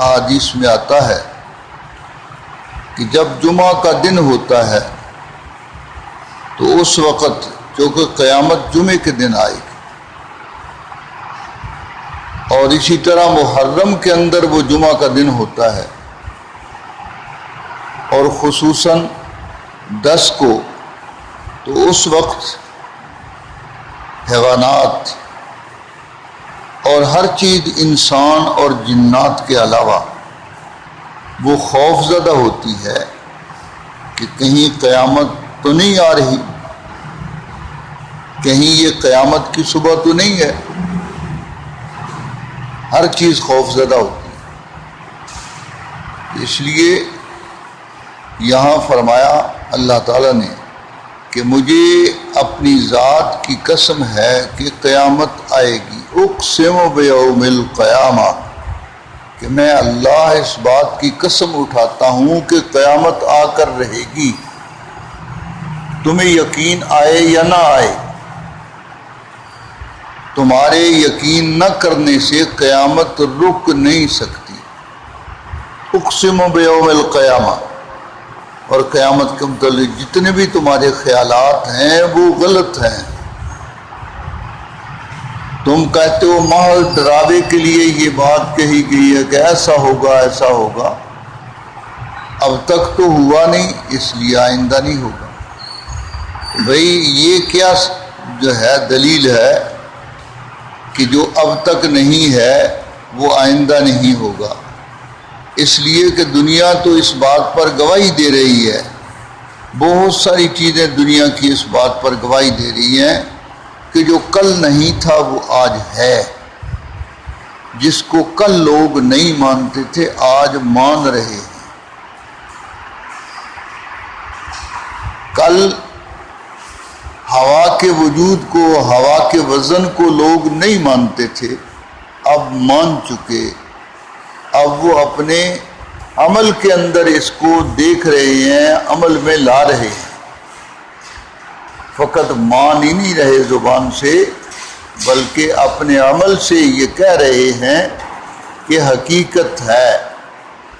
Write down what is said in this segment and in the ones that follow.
حدیث میں آتا ہے کہ جب جمعہ کا دن ہوتا ہے تو اس وقت چونکہ قیامت جمعے کے دن آئے گی، اور اسی طرح محرم کے اندر وہ جمعہ کا دن ہوتا ہے، اور خصوصاً 10 کو، تو اس وقت حیوانات اور ہر چیز انسان اور جنات کے علاوہ وہ خوف زدہ ہوتی ہے کہ کہیں قیامت تو نہیں آ رہی، کہیں یہ قیامت کی صبح تو نہیں ہے، ہر چیز خوف زدہ ہوتی ہے۔ اس لیے یہاں فرمایا اللہ تعالیٰ نے کہ مجھے اپنی ذات کی قسم ہے کہ قیامت آئے گی، اقسم بیوم القیامہ، کہ میں اللہ اس بات کی قسم اٹھاتا ہوں کہ قیامت آ کر رہے گی، تمہیں یقین آئے یا نہ آئے، تمہارے یقین نہ کرنے سے قیامت رک نہیں سکتی۔ اقسم بیوم القیامہ، اور قیامت کے متعلق جتنے بھی تمہارے خیالات ہیں وہ غلط ہیں۔ تم کہتے ہو محض ڈراوے کے لیے یہ بات کہی گئی ہے کہ ایسا ہوگا ایسا ہوگا، اب تک تو ہوا نہیں، اس لیے آئندہ نہیں ہوگا۔ بھئی یہ کیا جو ہے دلیل ہے کہ جو اب تک نہیں ہے وہ آئندہ نہیں ہوگا؟ اس لیے کہ دنیا تو اس بات پر گواہی دے رہی ہے، بہت ساری چیزیں دنیا کی اس بات پر گواہی دے رہی ہیں کہ جو کل نہیں تھا وہ آج ہے، جس کو کل لوگ نہیں مانتے تھے آج مان رہے ہیں۔ کل ہوا کے وجود کو، ہوا کے وزن کو لوگ نہیں مانتے تھے، اب مان چکے، اب وہ اپنے عمل کے اندر اس کو دیکھ رہے ہیں، عمل میں لا رہے ہیں، فقط مان ہی نہیں رہے زبان سے بلکہ اپنے عمل سے یہ کہہ رہے ہیں کہ حقیقت ہے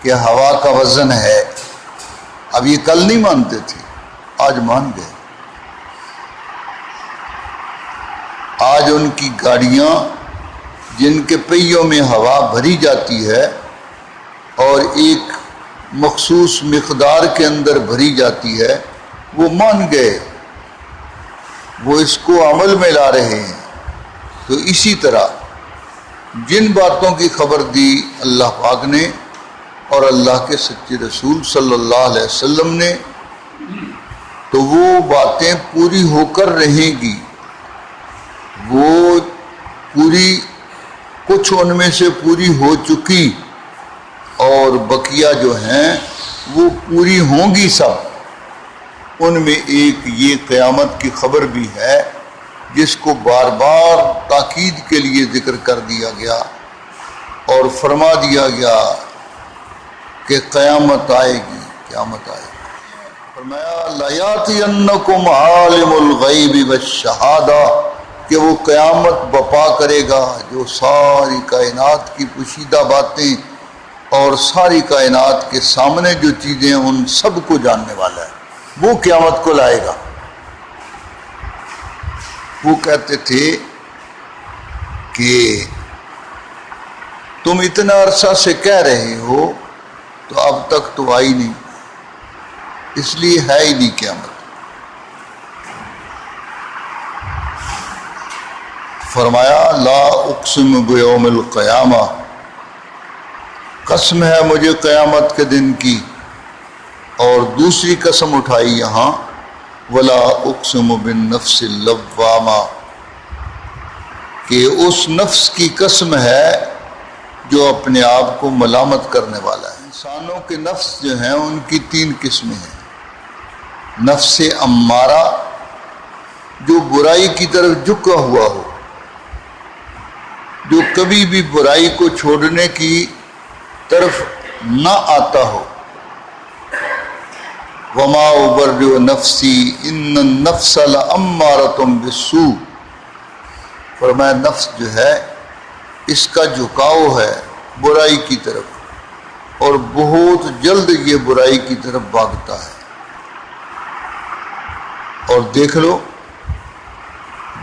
کہ ہوا کا وزن ہے۔ اب یہ کل نہیں مانتے تھے، آج مان گئے۔ آج ان کی گاڑیاں جن کے پہیوں میں ہوا بھری جاتی ہے اور ایک مخصوص مقدار کے اندر بھری جاتی ہے، وہ مان گئے، وہ اس کو عمل میں لا رہے ہیں۔ تو اسی طرح جن باتوں کی خبر دی اللہ پاک نے اور اللہ کے سچے رسول صلی اللہ علیہ وسلم نے، تو وہ باتیں پوری ہو کر رہیں گی۔ وہ پوری، کچھ ان میں سے پوری ہو چکی اور بقیہ جو ہیں وہ پوری ہوں گی سب۔ ان میں ایک یہ قیامت کی خبر بھی ہے جس کو بار بار تاکید کے لیے ذکر کر دیا گیا اور فرما دیا گیا کہ قیامت آئے گی، قیامت آئے گی۔ فرمایا لَيَأْتِيَنَّكُمْ عَالِمُ الْغَيْبِ وَالشَّهَادَةِ، کہ وہ قیامت بپا کرے گا جو ساری کائنات کی پوشیدہ باتیں اور ساری کائنات کے سامنے جو چیزیں ان سب کو جاننے والا ہے، وہ قیامت کو لائے گا۔ وہ کہتے تھے کہ تم اتنا عرصہ سے کہہ رہے ہو تو اب تک تو آئی نہیں، اس لیے ہے ہی نہیں قیامت۔ فرمایا لا اقسم بیوم القیامہ، قسم ہے مجھے قیامت کے دن کی، اور دوسری قسم اٹھائی یہاں ولا اقسم بالنفس اللوامہ، کہ اس نفس کی قسم ہے جو اپنے آپ کو ملامت کرنے والا ہے۔ انسانوں کے نفس جو ہیں ان کی 3 قسمیں ہیں۔ نفس امارہ جو برائی کی طرف جھکا ہوا ہو، جو کبھی بھی برائی کو چھوڑنے کی طرف نہ آتا ہو۔ وما ابرئ نفسی ان النفس لامارۃ بالسوء، فرمایا نفس جو ہے اس کا جھکاؤ ہے برائی کی طرف، اور بہت جلد یہ برائی کی طرف بھاگتا ہے۔ اور دیکھ لو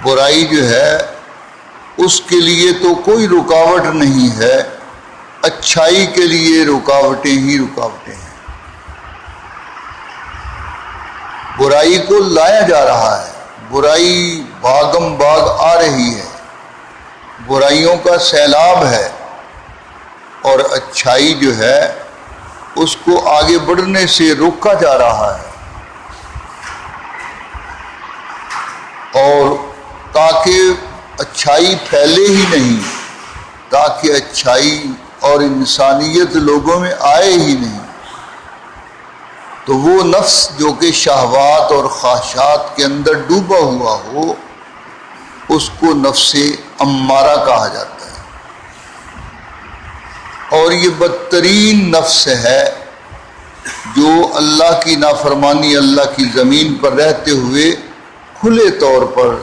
برائی جو ہے اس کے لیے تو کوئی رکاوٹ نہیں ہے، اچھائی کے لیے رکاوٹیں ہی رکاوٹیں ہیں۔ برائی کو لایا جا رہا ہے، برائی بھاگم بھاگ آ رہی ہے، برائیوں کا سیلاب ہے، اور اچھائی جو ہے اس کو آگے بڑھنے سے روکا جا رہا ہے۔ اور تاکہ اچھائی پھیلے ہی نہیں، تاکہ اچھائی اور انسانیت لوگوں میں آئے ہی نہیں، تو وہ نفس جو کہ شہوات اور خواہشات کے اندر ڈوبا ہوا ہو، اس کو نفس امارہ کہا جاتا ہے۔ اور یہ بدترین نفس ہے جو اللہ کی نافرمانی، اللہ کی زمین پر رہتے ہوئے کھلے طور پر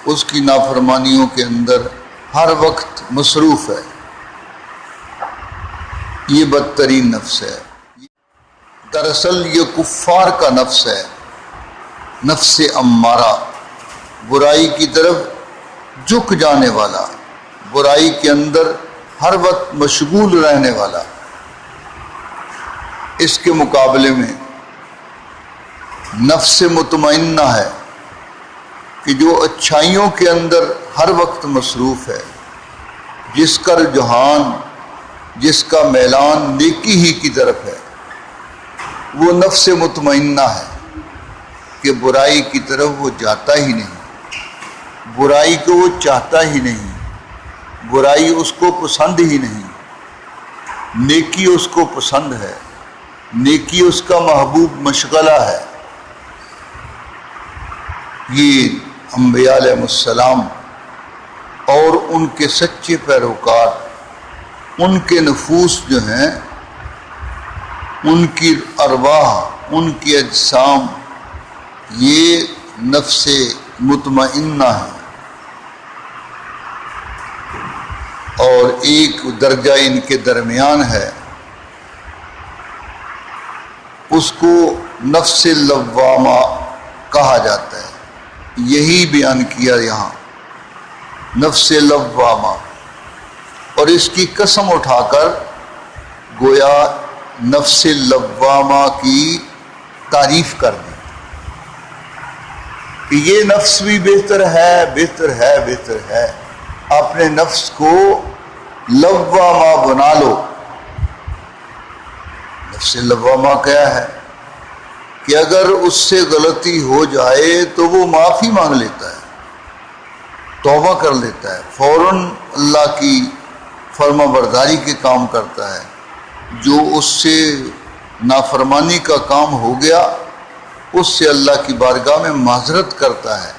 اس کی نافرمانیوں کے اندر ہر وقت مصروف ہے۔ یہ بدترین نفس ہے۔ دراصل یہ کفار کا نفس ہے، نفس امارہ، برائی کی طرف جھک جانے والا، برائی کے اندر ہر وقت مشغول رہنے والا۔ اس کے مقابلے میں نفس مطمئنہ ہے کہ جو اچھائیوں کے اندر ہر وقت مصروف ہے، جس کا رجحان، جس کا میلان نیکی ہی کی طرف ہے، وہ نفس مطمئنہ ہے کہ برائی کی طرف وہ جاتا ہی نہیں، برائی کو وہ چاہتا ہی نہیں، برائی اس کو پسند ہی نہیں، نیکی اس کو پسند ہے، نیکی اس کا محبوب مشغلہ ہے۔ یہ انبیاء علیہ السلام اور ان کے سچے پیروکار، ان کے نفوس جو ہیں، ان کی ارواح، ان کی اجسام، یہ نفس مطمئنہ ہے۔ اور ایک درجہ ان کے درمیان ہے، اس کو نفس لوامہ کہا جاتا ہے۔ یہی بیان کیا یہاں، نفس لوامہ، اور اس کی قسم اٹھا کر گویا نفس لوامہ کی تعریف کر دی کہ یہ نفس بھی بہتر ہے، بہتر ہے، بہتر ہے۔ اپنے نفس کو لوامہ بنا لو۔ نفس لوامہ کیا ہے کہ اگر اس سے غلطی ہو جائے تو وہ معافی مانگ لیتا ہے، توبہ کر لیتا ہے، فوراً اللہ کی فرما برداری کے کام کرتا ہے۔ جو اس سے نافرمانی کا کام ہو گیا، اس سے اللہ کی بارگاہ میں معذرت کرتا ہے۔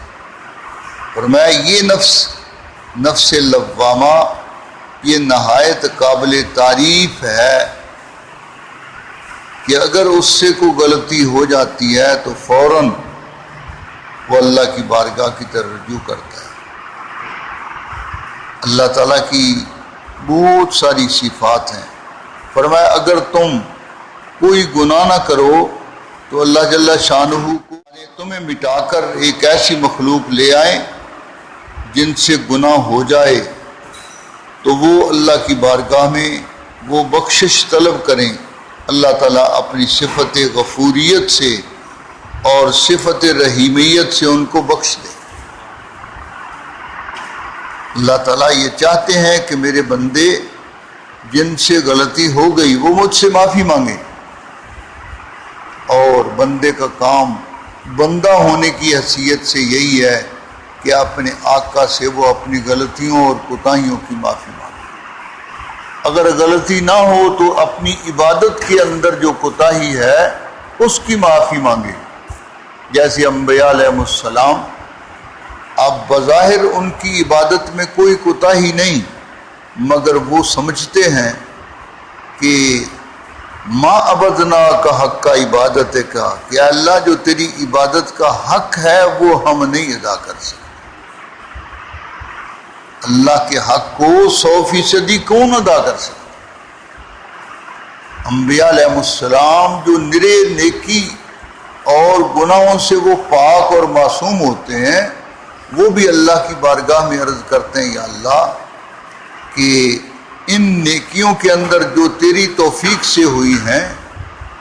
فرمایا یہ نفس لوامہ یہ نہایت قابل تعریف ہے کہ اگر اس سے کوئی غلطی ہو جاتی ہے تو فوراً وہ اللہ کی بارگاہ کی طرف رجوع کرتا ہے۔ اللہ تعالیٰ کی بہت ساری صفات ہیں۔ فرمایا اگر تم کوئی گناہ نہ کرو تو اللہ جل شانہ کو تمہیں مٹا کر ایک ایسی مخلوق لے آئیں جن سے گناہ ہو جائے تو وہ اللہ کی بارگاہ میں وہ بخشش طلب کریں، اللہ تعالیٰ اپنی صفت غفوریت سے اور صفت رحیمیت سے ان کو بخش دے۔ اللہ تعالیٰ یہ چاہتے ہیں کہ میرے بندے جن سے غلطی ہو گئی وہ مجھ سے معافی مانگے، اور بندے کا کام بندہ ہونے کی حیثیت سے یہی ہے کہ اپنے آقا سے وہ اپنی غلطیوں اور کوتاہیوں کی معافی مانگے۔ اگر غلطی نہ ہو تو اپنی عبادت کے اندر جو کوتاہی ہے اس کی معافی مانگے۔ جیسے انبیاء علیہ السلام، اب بظاہر ان کی عبادت میں کوئی کوتاہی نہیں، مگر وہ سمجھتے ہیں کہ ما عبدنا کا حق کا عبادت کا، کہ اللہ جو تیری عبادت کا حق ہے وہ ہم نہیں ادا کر سکتے۔ اللہ کے حق کو 100% کون ادا کر سکتا؟ انبیاء علیہ السلام جو نرے نیکی اور گناہوں سے وہ پاک اور معصوم ہوتے ہیں، وہ بھی اللہ کی بارگاہ میں عرض کرتے ہیں، یا اللہ کہ ان نیکیوں کے اندر جو تیری توفیق سے ہوئی ہیں،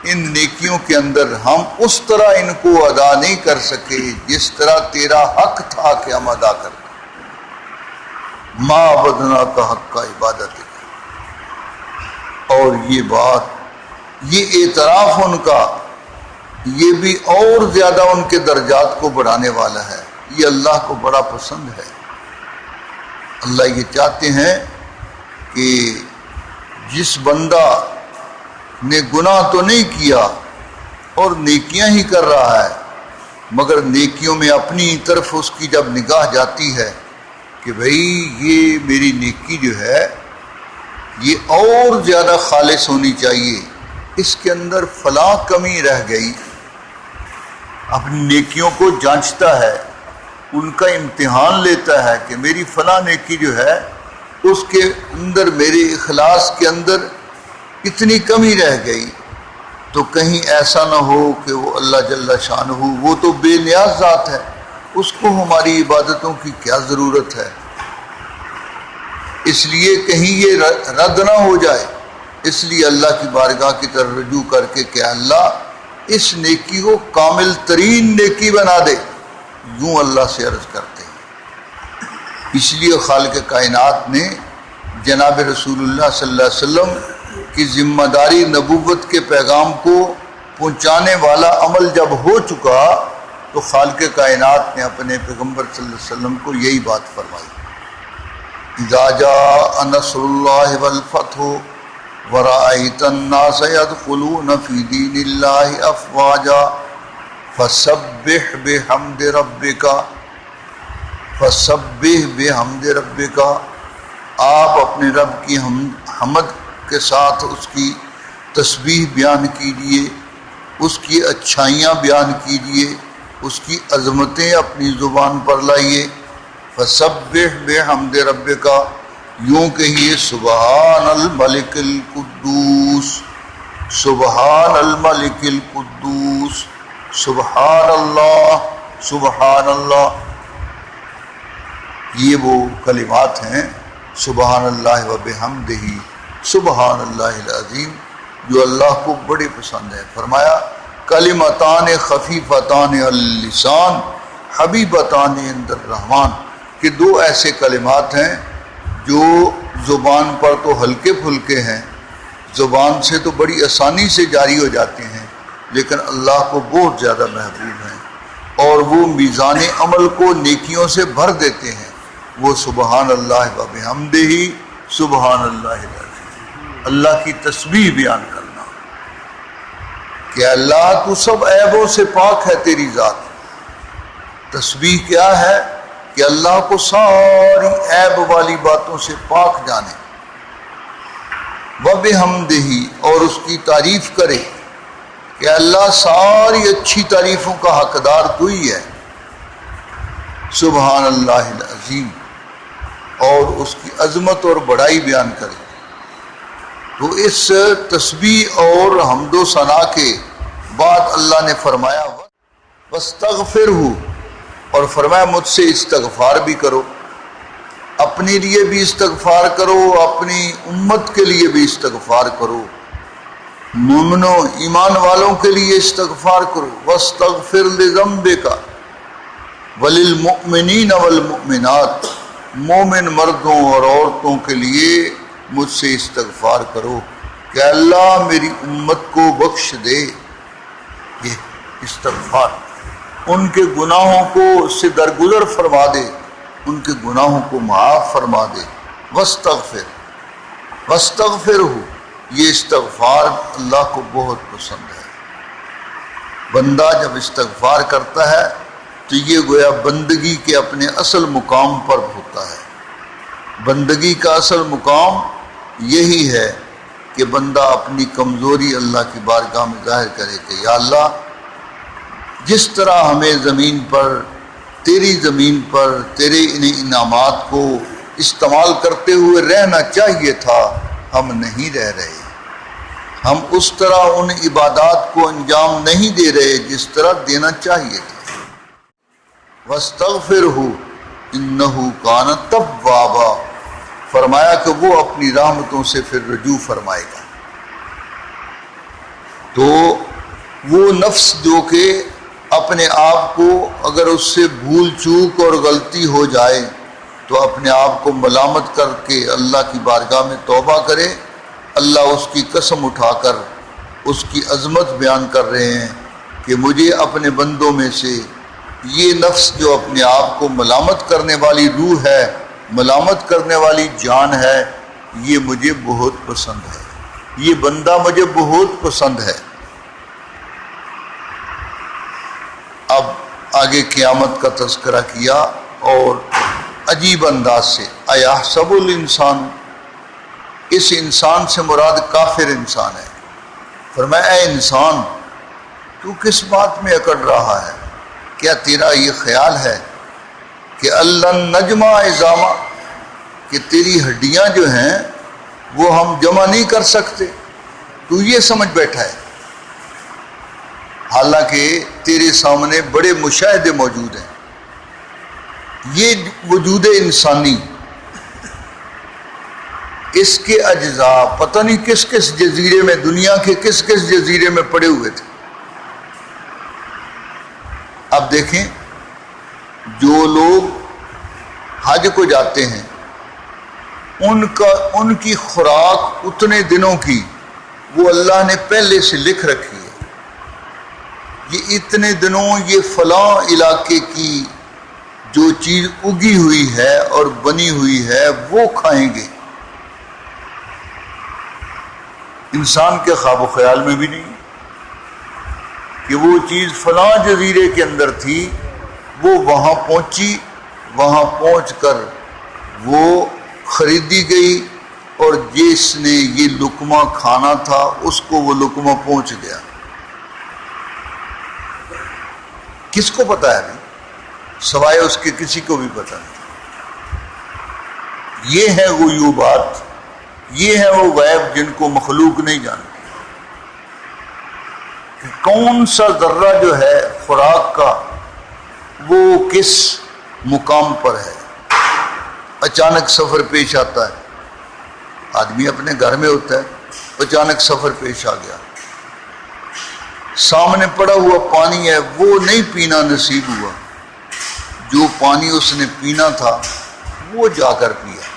ان نیکیوں کے اندر ہم اس طرح ان کو ادا نہیں کر سکے جس طرح تیرا حق تھا کہ ہم ادا کریں۔ ما عبدنا کا حق کا عبادت ہے۔ اور یہ بات، یہ اعتراف ان کا، یہ بھی اور زیادہ ان کے درجات کو بڑھانے والا ہے، یہ اللہ کو بڑا پسند ہے۔ اللہ یہ چاہتے ہیں کہ جس بندہ نے گناہ تو نہیں کیا اور نیکیاں ہی کر رہا ہے، مگر نیکیوں میں اپنی طرف اس کی جب نگاہ جاتی ہے کہ بھئی یہ میری نیکی جو ہے یہ اور زیادہ خالص ہونی چاہیے، اس کے اندر فلاں کمی رہ گئی، اپنی نیکیوں کو جانچتا ہے، ان کا امتحان لیتا ہے کہ میری فلاں نیکی جو ہے اس کے اندر، میرے اخلاص کے اندر اتنی کمی رہ گئی، تو کہیں ایسا نہ ہو کہ وہ اللہ جل شانہ وہ تو بے نیاز ذات ہے، اس کو ہماری عبادتوں کی کیا ضرورت ہے، اس لیے کہیں یہ رد نہ ہو جائے، اس لیے اللہ کی بارگاہ کی طرف رجوع کر کے کہ اللہ اس نیکی کو کامل ترین نیکی بنا دے، یوں اللہ سے عرض کرتے ہیں۔ اس لیے خالق کائنات نے جناب رسول اللہ صلی اللہ علیہ وسلم کی ذمہ داری نبوت کے پیغام کو پہنچانے والا عمل جب ہو چکا تو خالق کائنات نے اپنے پیغمبر صلی اللہ علیہ وسلم کو یہی بات فرمائی، اذا جاء نصر اللہ والفتح ورأیت الناس يدخلون فی دین اللہ افواجا فسبح بحمد ربک، آپ اپنے رب کی حمد کے ساتھ اس کی تسبیح بیان کیجیے، اس کی اچھائیاں بیان کیجیے، اس کی عظمتیں اپنی زبان پر لائیے۔ فسبح بحمد ربک، یوں کہیے سبحان الملک القدوس، سبحان الملک القدوس، سبحان اللہ، سبحان اللہ۔ یہ وہ کلمات ہیں سبحان اللہ و بحمدہ، سبحان اللہ العظیم، جو اللہ کو بڑے پسند ہے۔ فرمایا کلمتان خفیفتان علی اللسان حبیبتان عند الرحمن، کہ دو ایسے کلمات ہیں جو زبان پر تو ہلکے پھلکے ہیں، زبان سے تو بڑی آسانی سے جاری ہو جاتے ہیں، لیکن اللہ کو بہت زیادہ محبوب ہیں، اور وہ میزان عمل کو نیکیوں سے بھر دیتے ہیں۔ وہ سبحان اللہ و بحمدہ، سبحان اللہ العظیم، اللہ کی تسبیح بیان کرنا کہ اللہ تو سب عیبوں سے پاک ہے، تیری ذات۔ تسبیح کیا ہے؟ کہ اللہ کو ساری عیب والی باتوں سے پاک جانے، وَبِحَمْدِهِ، اور اس کی تعریف کرے کہ اللہ ساری اچھی تعریفوں کا حقدار تو ہی ہے، سبحان اللہ العظیم، اور اس کی عظمت اور بڑائی بیان کرے۔ تو اس تسبیح اور حمد و ثنا کے بعد اللہ نے فرمایا وَاسْتَغْفِرْهُ، اور فرمایا مجھ سے استغفار بھی کرو، اپنے لیے بھی استغفار کرو، اپنی امت کے لیے بھی استغفار کرو، مومنوں ایمان والوں کے لیے استغفار کرو۔ وَاسْتَغْفِرْ لِذَنبِكَ وَلِلْمُؤْمِنِينَ وَالْمُؤْمِنَاتِ، مومن مردوں اور عورتوں کے لیے مجھ سے استغفار کرو کہ اللہ میری امت کو بخش دے۔ یہ استغفار ان کے گناہوں کو اس سے درگزر فرما دے، ان کے گناہوں کو معاف فرما دے۔ واستغفرہ، یہ استغفار اللہ کو بہت پسند ہے۔ بندہ جب استغفار کرتا ہے تو یہ گویا بندگی کے اپنے اصل مقام پر ہوتا ہے۔ بندگی کا اصل مقام یہی ہے کہ بندہ اپنی کمزوری اللہ کی بارگاہ میں ظاہر کرے کہ یا اللہ، جس طرح ہمیں زمین پر، تیری زمین پر تیرے ان انعامات کو استعمال کرتے ہوئے رہنا چاہیے تھا، ہم نہیں رہ رہے، ہم اس طرح ان عبادات کو انجام نہیں دے رہے جس طرح دینا چاہیے تھا۔ وَاسْتَغْفِرْهُ إِنَّهُ كَانَ تَوَّابًا، فرمایا کہ وہ اپنی رحمتوں سے پھر رجوع فرمائے گا۔ تو وہ نفس جو کہ اپنے آپ کو اگر اس سے بھول چوک اور غلطی ہو جائے تو اپنے آپ کو ملامت کر کے اللہ کی بارگاہ میں توبہ کرے، اللہ اس کی قسم اٹھا کر اس کی عظمت بیان کر رہے ہیں کہ مجھے اپنے بندوں میں سے یہ نفس جو اپنے آپ کو ملامت کرنے والی روح ہے، ملامت کرنے والی جان ہے، یہ مجھے بہت پسند ہے، یہ بندہ مجھے بہت پسند ہے۔ اب آگے قیامت کا تذکرہ کیا اور عجیب انداز سے ایحسب الانسان، اس انسان سے مراد کافر انسان ہے۔ فرمایا اے انسان تو کس بات میں اکڑ رہا ہے؟ کیا تیرا یہ خیال ہے کہ اللہ نجمع عظاما، کہ تیری ہڈیاں جو ہیں وہ ہم جمع نہیں کر سکتے؟ تو یہ سمجھ بیٹھا ہے، حالانکہ تیرے سامنے بڑے مشاہدے موجود ہیں۔ یہ وجود انسانی، اس کے اجزاء پتہ نہیں کس کس جزیرے میں، دنیا کے کس کس جزیرے میں پڑے ہوئے تھے۔ اب دیکھیں جو لوگ حج کو جاتے ہیں ان کی خوراک اتنے دنوں کی وہ اللہ نے پہلے سے لکھ رکھی ہے، یہ اتنے دنوں یہ فلاں علاقے کی جو چیز اگی ہوئی ہے اور بنی ہوئی ہے وہ کھائیں گے۔ انسان کے خواب و خیال میں بھی نہیں کہ وہ چیز فلاں جزیرے کے اندر تھی، وہ وہاں پہنچی، وہاں پہنچ کر وہ خریدی گئی اور جس نے یہ لقمہ کھانا تھا اس کو وہ لقمہ پہنچ گیا۔ کس کو پتا ہے؟ سوائے اس کے کسی کو بھی پتا نہیں۔ یہ ہے غیوبات، یہ ہے وہ غیب جن کو مخلوق نہیں جانتی کہ کون سا ذرہ جو ہے خوراک کا وہ کس مقام پر ہے۔ اچانک سفر پیش آتا ہے، آدمی اپنے گھر میں ہوتا ہے، اچانک سفر پیش آ گیا، سامنے پڑا ہوا پانی ہے وہ نہیں پینا نصیب ہوا، جو پانی اس نے پینا تھا وہ جا کر پیا،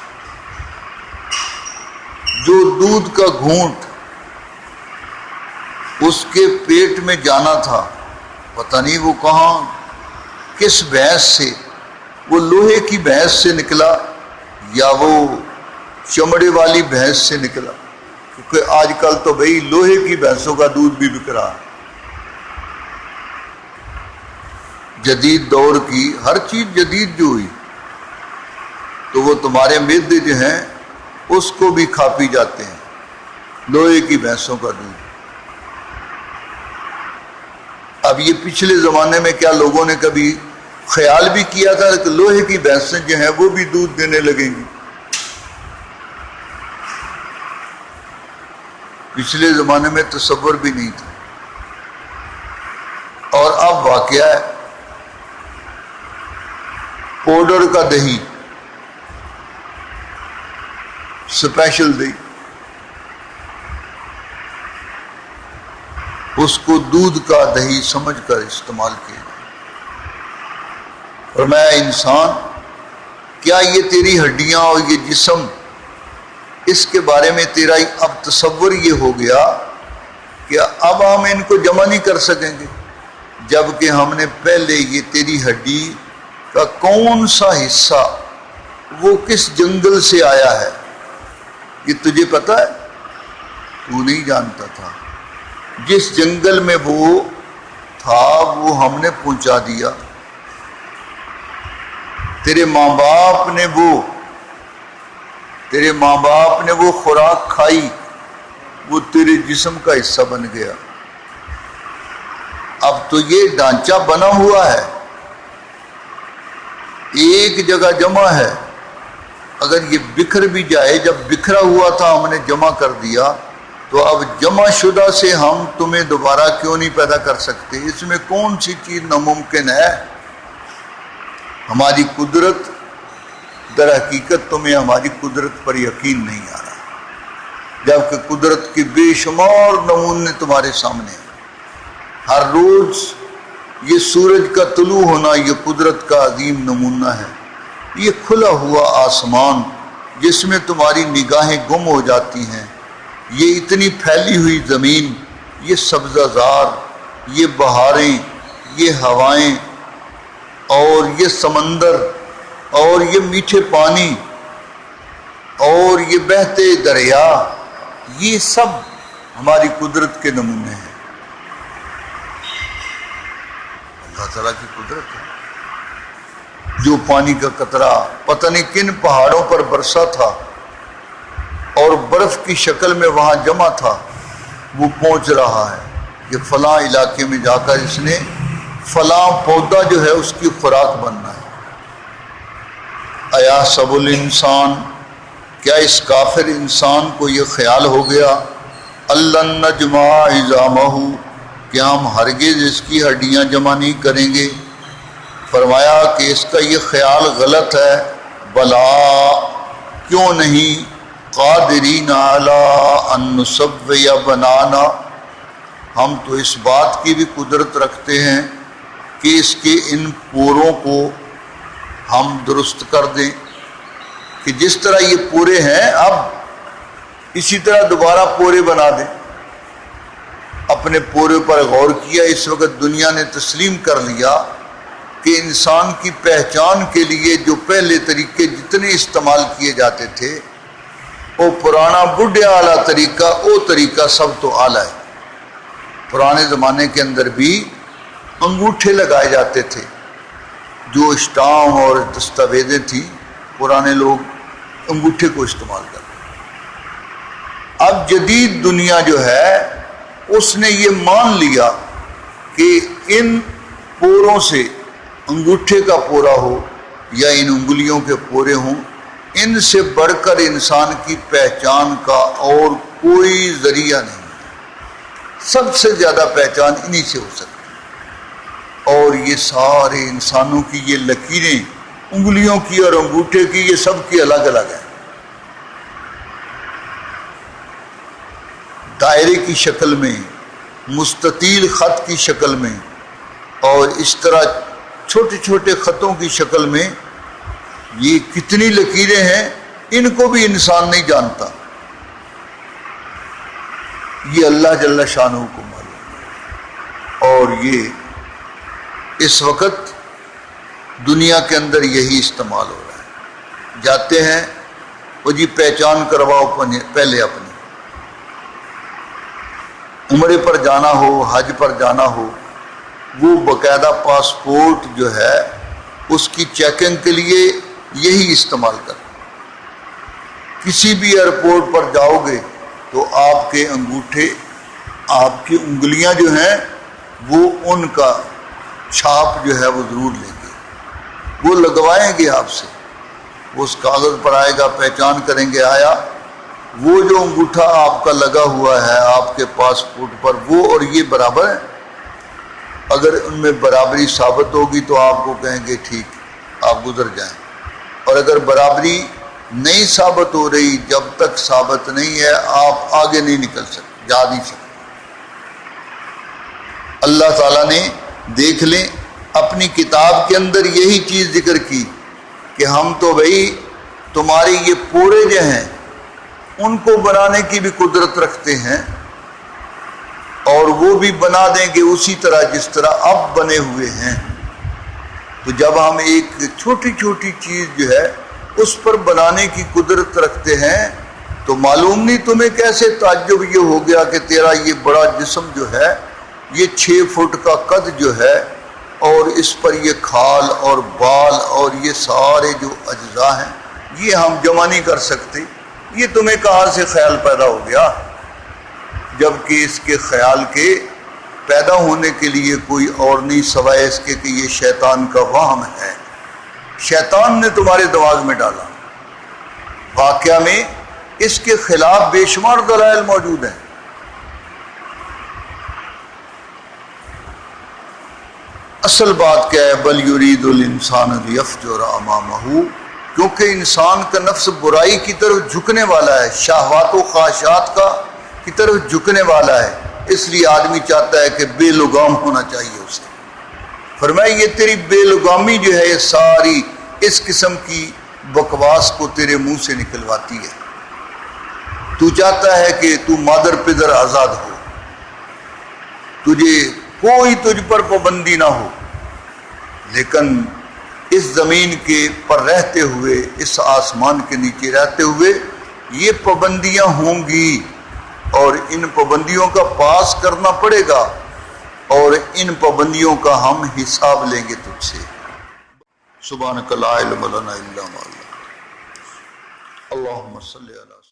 جو دودھ کا گھونٹ اس کے پیٹ میں جانا تھا پتہ نہیں وہ کہاں کس بھینس سے، وہ لوہے کی بھینس سے نکلا یا وہ چمڑے والی بھینس سے نکلا، کیونکہ آج کل تو بھئی لوہے کی بھینسوں کا دودھ بھی بک رہا ہے۔ جدید دور کی ہر چیز جدید جو ہوئی تو وہ تمہارے معدے جو ہیں اس کو بھی کھا پی جاتے ہیں، لوہے کی بھینسوں کا دودھ۔ اب یہ پچھلے زمانے میں کیا لوگوں نے کبھی خیال بھی کیا تھا کہ لوہے کی بھینسیں جو ہیں وہ بھی دودھ دینے لگیں گی؟ پچھلے زمانے میں تصور بھی نہیں تھا۔ اور اب واقعہ ہے پاؤڈر کا دہی، اسپیشل دہی، اس کو دودھ کا دہی سمجھ کر استعمال کیا۔ اور میں انسان کیا یہ تیری ہڈیاں اور یہ جسم، اس کے بارے میں تیرا اب تصور یہ ہو گیا کہ اب ہم ان کو جمع نہیں کر سکیں گے، جبکہ ہم نے پہلے یہ تیری ہڈی کا کون سا حصہ وہ کس جنگل سے آیا ہے یہ تجھے پتا ہے؟ تو نہیں جانتا تھا۔ جس جنگل میں وہ تھا وہ ہم نے پہنچا دیا، تیرے ماں باپ نے وہ خوراک کھائی، وہ تیرے جسم کا حصہ بن گیا۔ اب تو یہ ڈھانچہ بنا ہوا ہے، ایک جگہ جمع ہے، اگر یہ بکھر بھی جائے، جب بکھرا ہوا تھا ہم نے جمع کر دیا تو اب جمع شدہ سے ہم تمہیں دوبارہ کیوں نہیں پیدا کر سکتے؟ اس میں کون سی چیز ناممکن ہے؟ ہماری قدرت، در حقیقت تمہیں ہماری قدرت پر یقین نہیں آ رہا، جبکہ قدرت کے بے شمار نمونے تمہارے سامنے ہیں۔ ہر روز یہ سورج کا طلوع ہونا یہ قدرت کا عظیم نمونہ ہے۔ یہ کھلا ہوا آسمان جس میں تمہاری نگاہیں گم ہو جاتی ہیں، یہ اتنی پھیلی ہوئی زمین، یہ سبزہ زار، یہ بہاریں، یہ ہوائیں، اور یہ سمندر، اور یہ میٹھے پانی، اور یہ بہتے دریا، یہ سب ہماری قدرت کے نمونے ہیں۔ اللہ تعالیٰ کی قدرت ہے۔ جو پانی کا قطرہ پتہ نہیں کن پہاڑوں پر برسا تھا اور برف کی شکل میں وہاں جمع تھا، وہ پہنچ رہا ہے کہ فلاں علاقے میں جا کر اس نے فلاں پودا جو ہے اس کی خوراک بننا ہے۔ ایا سب الانسان، کیا اس کافر انسان کو یہ خیال ہو گیا، اللہ نجمع عظامہ، کہ ہم ہرگز اس کی ہڈیاں جمع نہیں کریں گے؟ فرمایا کہ اس کا یہ خیال غلط ہے، بلا کیوں نہیں، قادرین علی ان نسوی بنانا، ہم تو اس بات کی بھی قدرت رکھتے ہیں کہ اس کے ان پوروں کو ہم درست کر دیں، کہ جس طرح یہ پورے ہیں اب اسی طرح دوبارہ پورے بنا دیں۔ اپنے پورے پر غور کیا، اس وقت دنیا نے تسلیم کر لیا کہ انسان کی پہچان کے لیے جو پہلے طریقے جتنے استعمال کیے جاتے تھے، وہ پرانا بڈھے اعلیٰ طریقہ، وہ طریقہ سب تو اعلیٰ ہے۔ پرانے زمانے کے اندر بھی انگوٹھے لگائے جاتے تھے، جو اسٹام اور دستاویزیں تھیں، پرانے لوگ انگوٹھے کو استعمال کرتے۔ اب جدید دنیا جو ہے اس نے یہ مان لیا کہ ان پوروں سے، انگوٹھے کا پورا ہو یا ان انگلیوں کے پورے ہوں، ان سے بڑھ کر انسان کی پہچان کا اور کوئی ذریعہ نہیں ہے۔ سب سے زیادہ پہچان انہی سے ہو سکتی، اور یہ سارے انسانوں کی یہ لکیریں، انگلیوں کی اور انگوٹھے کی، یہ سب کی الگ الگ ہیں۔ دائرے کی شکل میں، مستطیل خط کی شکل میں، اور اس طرح چھوٹے چھوٹے خطوں کی شکل میں، یہ کتنی لکیریں ہیں، ان کو بھی انسان نہیں جانتا، یہ اللہ جل شانہ کو معلوم ہے۔ اور یہ اس وقت دنیا کے اندر یہی استعمال ہو رہا ہے۔ جاتے ہیں وہ جی پہچان کرواؤ پہلے اپنی، عمرے پر جانا ہو، حج پر جانا ہو، وہ باقاعدہ پاسپورٹ جو ہے اس کی چیکنگ کے لیے یہی استعمال کریں۔ کسی بھی ایئرپورٹ پر جاؤ گے تو آپ کے انگوٹھے، آپ کی انگلیاں جو ہیں وہ ان کا چھاپ جو ہے وہ ضرور لیں گے، وہ لگوائیں گے آپ سے، وہ اس کاغذ پر آئے گا، پہچان کریں گے آیا وہ جو انگوٹھا آپ کا لگا ہوا ہے آپ کے پاسپورٹ پر، وہ اور یہ برابر ہے۔ اگر ان میں برابری ثابت ہوگی تو آپ کو کہیں گے ٹھیک، آپ گزر جائیں، اور اگر برابری نہیں ثابت ہو رہی، جب تک ثابت نہیں ہے آپ آگے نہیں نکل سکتے، جا نہیں سکتے۔ اللہ تعالیٰ نے دیکھ لیں اپنی کتاب کے اندر یہی چیز ذکر کی کہ ہم تو بھائی تمہاری یہ پورے جو ہیں ان کو بنانے کی بھی قدرت رکھتے ہیں، اور وہ بھی بنا دیں گے اسی طرح جس طرح اب بنے ہوئے ہیں۔ تو جب ہم ایک چھوٹی چھوٹی چیز جو ہے اس پر بنانے کی قدرت رکھتے ہیں تو معلوم نہیں تمہیں کیسے تعجب یہ ہو گیا کہ تیرا یہ بڑا جسم جو ہے، یہ 6 فٹ کا قد جو ہے، اور اس پر یہ کھال اور بال اور یہ سارے جو اجزاء ہیں یہ ہم جمع نہیں کر سکتے، یہ تمہیں کہاں سے خیال پیدا ہو گیا؟ جبکہ اس کے خیال کے پیدا ہونے کے لیے کوئی اور نہیں سوائے اس کے کہ یہ شیطان کا وہم ہے، شیطان نے تمہارے دماغ میں ڈالا۔ واقعہ میں اس کے خلاف بے شمار دلائل موجود ہیں، اصل بات کیا ہے؟ بل یرید الانسان لیفجر امامہ، کیونکہ انسان کا نفس برائی کی طرف جھکنے والا ہے، شہوات و خواہشات کی طرف جھکنے والا ہے، اس لیے آدمی چاہتا ہے کہ بے لگام ہونا چاہیے اسے۔ فرمایا یہ تیری بے لگامی جو ہے یہ ساری اس قسم کی بکواس کو تیرے منہ سے نکلواتی ہے۔ تو چاہتا ہے کہ تو مادر پدر آزاد ہو، کوئی تجھ پر پابندی نہ ہو، لیکن اس زمین کے پر رہتے ہوئے، اس آسمان کے نیچے رہتے ہوئے یہ پابندیاں ہوں گی، اور ان پابندیوں کا پاس کرنا پڑے گا، اور ان پابندیوں کا ہم حساب لیں گے تجھ سے۔ سبحانک لا علم لنا الا ما علمتنا، اللہم صلی علی